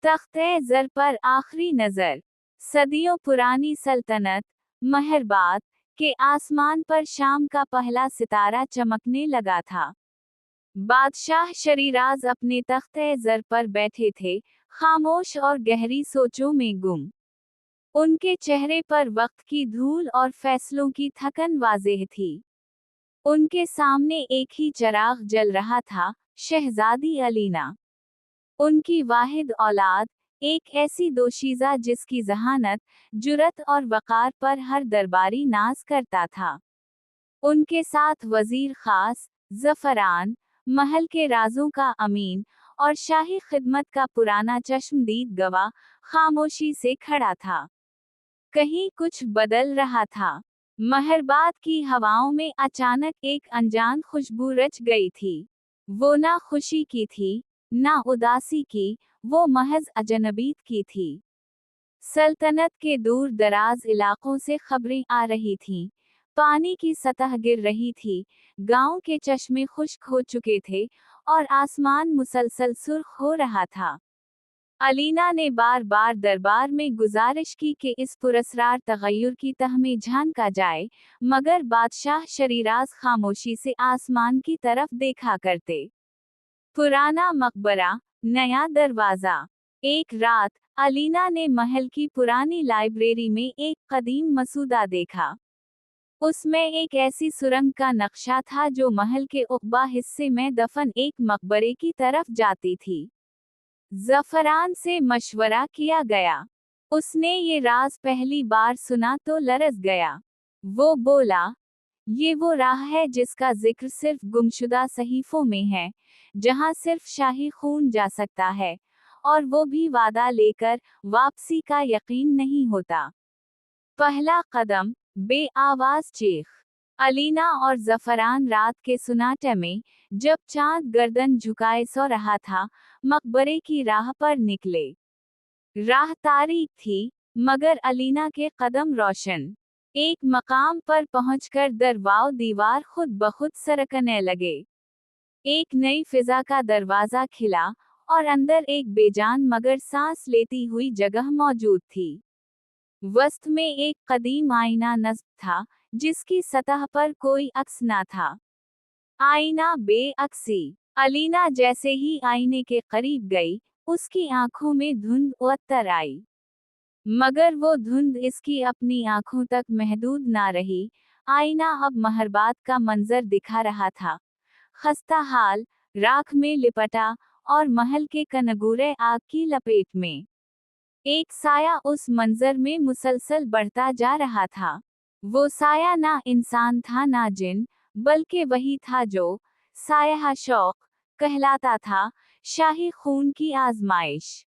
तख्ते-ए-ज़र पर आखिरी नज़र। सदियों पुरानी सल्तनत महरबात के आसमान पर शाम का पहला सितारा चमकने लगा था। बादशाह शरीराज अपने तख्ते-ए-ज़र पर बैठे थे, खामोश और गहरी सोचों में गुम। उनके चेहरे पर वक्त की धूल और फैसलों की थकन वाज़ेह थी। उनके सामने एक ही चिराग जल रहा था, शहजादी अलीना। उनकी वाहिद औलाद, एक ऐसी दोशीज़ा जिसकी ज़हानत, जुरत और वक़ार पर हर दरबारी नाज करता था। उनके साथ वज़ीर ख़ास, ज़फ़रान, महल के राज़ों का अमीन, और शाही खिदमत का पुराना चश्मदीद गवाह, खामोशी से खड़ा था। कहीं कुछ बदल रहा था। महरबात की हवाओं में अचानक एक अनजान खुशबू रच गई थी। वो ना खुशी की थी, ना उदासी की, वो महज अजनबीत की थी। सल्तनत के दूर दराज इलाकों से खबरें आ रही थीं। पानी की सतह गिर रही थी, गांव के चश्मे खुश्क हो चुके थे, और आसमान मुसलसल सुर्ख हो रहा था। अलीना ने बार बार दरबार में गुजारिश की कि इस पुरस्रार तगय्युर की तह में झांका जाए, मगर बादशाह शरीराज खामोशी से आसमान की तरफ देखा करते। पुराना मकबरा, नया दरवाजा। एक रात, अलीना ने महल की पुरानी लाइब्रेरी में एक कदीम मसूदा देखा। उसमें एक ऐसी सुरंग का नक्शा था जो महल के उक़बा हिस्से में दफन एक मकबरे की तरफ जाती थी। ज़फ़रान से मशवरा किया गया। उसने ये राज पहली बार सुना तो लरज़ गया। वो बोला, ये वो राह है जिसका जिक्र सिर्फ गुमशुदा सहीफों में है, जहाँ सिर्फ शाही खून जा सकता है, और वो भी वादा लेकर, वापसी का यकीन नहीं होता। पहला कदम, बे-आवाज़ चीख। अलीना और ज़फ़रान रात के सुनाटे में, जब चाँद गर्दन झुकाए सो रहा था, मकबरे की राह पर निकले। राह तारीक थी, मगर अलीना के कदम रोशन। एक मकाम पर पहुंचकर दरवाज़ दीवार खुद बखुद सरकने लगे। एक नई फिजा का दरवाज़ा खिला, और अंदर एक बेजान मगर सांस लेती हुई जगह मौजूद थी। वस्त में एक कदीम आईना नस्ब था, जिसकी सतह पर कोई अक्स न था। आईना बेअक्सी। अलीना जैसे ही आईने के करीब गई, उसकी आंखों में धुंध उतर आई। मगर वो धुंध इसकी अपनी आंखों तक महदूद ना रही। आईना अब महरबात का मंजर दिखा रहा था। खस्ता हाल, राख में लिपटा, और महल के कनगूरे आग की लपेट में। एक साया उस मंजर में मुसलसल बढ़ता जा रहा था। वो साया ना इंसान था ना जिन, बल्कि वही था जो साया शौक कहलाता था, शाही खून की आजमाइश।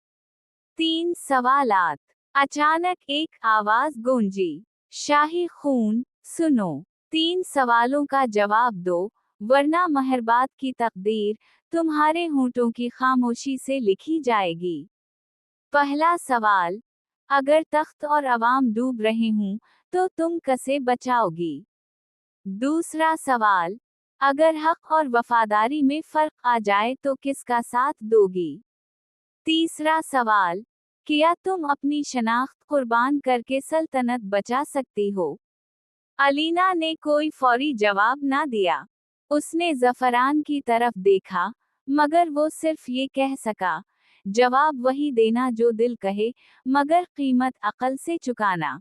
3 सवालात। अचानक एक आवाज गूंजी, शाही खून, सुनो। 3 सवालों का जवाब दो, वरना महरबात की तकदीर तुम्हारे होंठों की खामोशी से लिखी जाएगी। पहला सवाल, अगर तख्त और अवाम डूब रहे हों, तो तुम कैसे बचाओगी? दूसरा सवाल, अगर हक और वफादारी में फर्क आ जाए तो किसका साथ दोगी? तीसरा सवाल, क्या तुम अपनी शनाख्त कुर्बान करके सल्तनत बचा सकती हो? अलीना ने कोई फौरी जवाब ना दिया। उसने ज़फ़रान की तरफ देखा, मगर वो सिर्फ ये कह सका, जवाब वही देना जो दिल कहे, मगर कीमत अकल से चुकाना।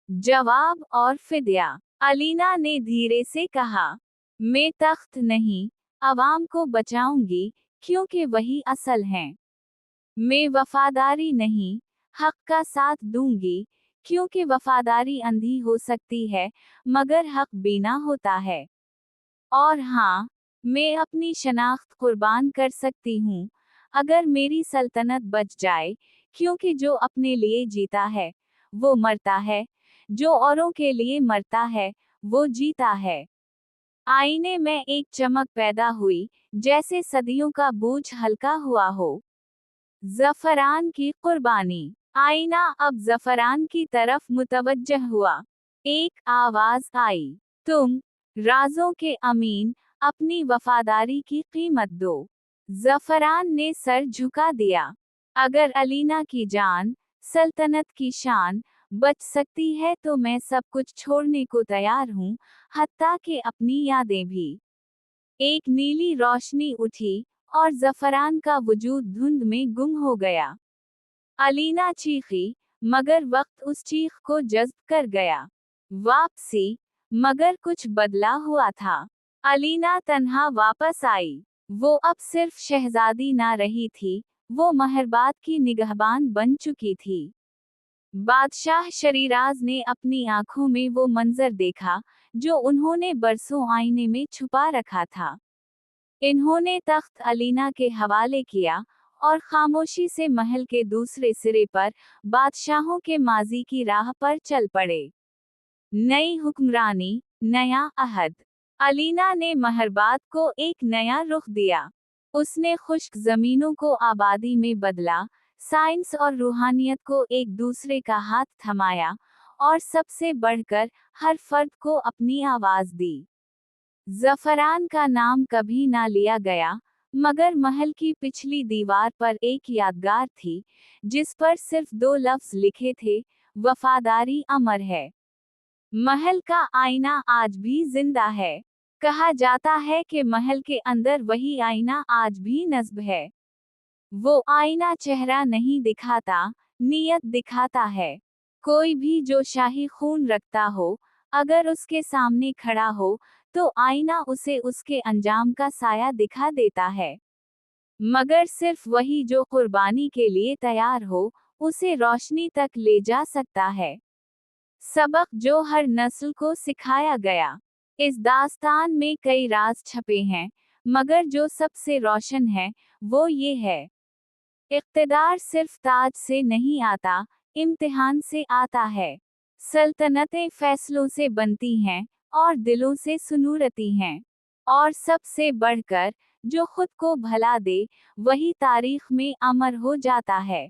जवाब और फिद्या। अलीना ने धीरे से कहा, मैं तख्त नहीं, अवाम को बचाऊंगी, क्योंकि वही असल हैं। मैं वफादारी नहीं, हक का साथ दूंगी, क्योंकि वफादारी अंधी हो सकती है, मगर हक बीना होता है। और हाँ, मैं अपनी शनाख्त कुर्बान कर सकती हूँ, अगर मेरी सल्तनत बच जाए, क्योंकि जो अपने लिए जीता है, वो मरता है, जो औरों के लिए मरता है, वो जीता है। आईने में एक चमक पैदा हुई, जैसे सदियों का बोझ हल्का हुआ हो। ज़फ़रान की कुर्बानी। आईना अब ज़फ़रान की तरफ मुतवज्जह हुआ। एक आवाज़ आई, तुम, राज़ों के अमीन, अपनी वफादारी की कीमत दो। ज़फ़रान ने सर झुका दिया। अगर अलीना की जान, सल्तनत की शान, बच सकती है तो मैं सब कुछ छोड़ने को तैयार हूँ, हत्ता कि अपनी यादें भी। एक नीली रोशनी उठी और जफरान का वजूद धुंध में गुम हो गया। अलीना चीखी, मगर वक्त उस चीख को जज्ब कर गया। वापसी, मगर कुछ बदला हुआ था। अलीना तन्हा वापस आई। वो अब सिर्फ शहजादी ना रही थी, वो महरबात की निगहबान बन चुकी थी। बादशाह शरीराज ने अपनी आंखों में वो मंजर देखा, जो उन्होंने बरसों आईने में छुपा रखा था। इन्होंने तख्त अलीना के हवाले किया और खामोशी से महल के दूसरे सिरे पर बादशाहों के माजी की राह पर चल पड़े। नई हुक्मरानी, नया अहद। अलीना ने महरबात को एक नया रुख दिया। उसने खुश्क जमीनों को आबादी में बदला, साइंस और रूहानियत को एक दूसरे का हाथ थमाया, और सबसे बढ़कर हर फर्द को अपनी आवाज दी। जफरान का नाम कभी ना लिया गया, मगर महल की पिछली दीवार पर एक यादगार थी, जिस पर सिर्फ दो लफ्ज लिखे थे, वफादारी अमर है। महल का आईना आज भी जिंदा है। कहा जाता है कि महल के अंदर वही आईना आज भी नस्ब है। वो आईना चेहरा नहीं दिखाता, नीयत दिखाता है। कोई भी जो शाही खून रखता हो, अगर उसके सामने खड़ा हो, तो आईना उसे उसके अंजाम का साया दिखा देता है। मगर सिर्फ वही जो कुर्बानी के लिए तैयार हो, उसे रोशनी तक ले जा सकता है। सबक जो हर नस्ल को सिखाया गया। इस दास्तान में कई राज छपे हैं, मगर जो सबसे रोशन है, वो ये है। इक़्तिदार सिर्फ ताज से नहीं आता, इम्तिहान से आता है। सल्तनतें फैसलों से बनती हैं, और दिलों से सुनूरती हैं। और सबसे बढ़कर, जो खुद को भला दे, वही तारीख में अमर हो जाता है।